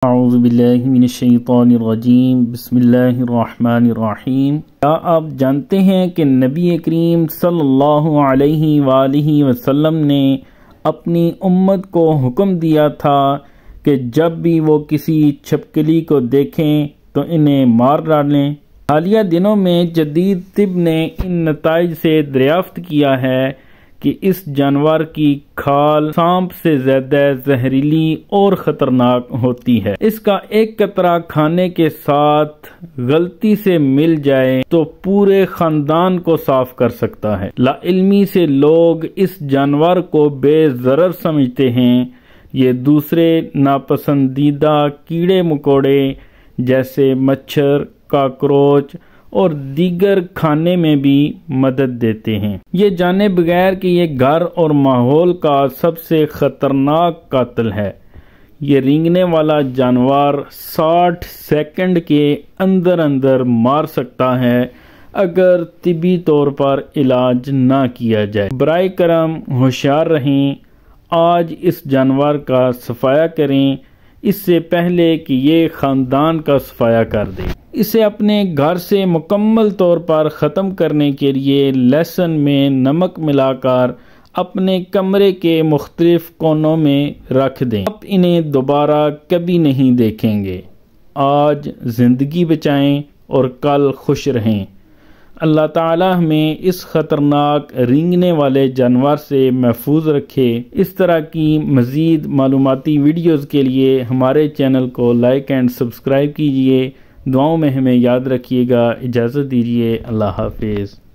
اعوذ باللہ من الشیطان الرجیم بسم اللہ الرحمن الرحیم۔ کیا آپ جانتے ہیں کہ نبی کریم صلی اللہ علیہ وآلہ وسلم نے اپنی امت کو حکم دیا تھا کہ جب بھی وہ کسی چھپکلی کو دیکھیں تو انہیں مار ڈالیں۔ حالیہ دنوں میں جدید طب نے ان نتائج سے دریافت کیا ہے کہ اس جانور کی کھال سانپ سے زیادہ زہریلی اور خطرناک ہوتی ہے۔ اس کا ایک قطرہ کھانے کے ساتھ غلطی سے مل جائے تو پورے خاندان کو صاف کر سکتا ہے۔ لا علمی سے لوگ اس جانور کو بے ضرر سمجھتے ہیں۔ یہ دوسرے ناپسندیدہ کیڑے مکوڑے جیسے مچھر، کاکروچ اور دیگر کھانے میں بھی مدد دیتے ہیں۔ یہ جانے بغیر کہ یہ گھر اور ماحول کا سب سے خطرناک قاتل ہے۔ یہ رینگنے والا جانور 60 سیکنڈ کے اندر مار سکتا ہے اگر طبی طور پر علاج نہ کیا جائے۔ برائے کرم ہوشیار رہیں، آج اس جانور کا صفایا کریں اس سے پہلے کہ یہ خاندان کا صفایا کر دے۔ اسے اپنے گھر سے مکمل طور پر ختم کرنے کے لیے لہسن میں نمک ملا کر اپنے کمرے کے مختلف کونوں میں رکھ دیں۔ آپ انہیں دوبارہ کبھی نہیں دیکھیں گے۔ آج زندگی بچائیں اور کل خوش رہیں۔ اللہ تعالی ہمیں اس خطرناک رینگنے والے جانور سے محفوظ رکھے۔ اس طرح کی مزید معلوماتی ویڈیوز کے لیے ہمارے چینل کو لائک اینڈ سبسکرائب کیجیے۔ دعاؤں میں ہمیں یاد رکھیے گا۔ اجازت دیجیے۔ اللہ حافظ۔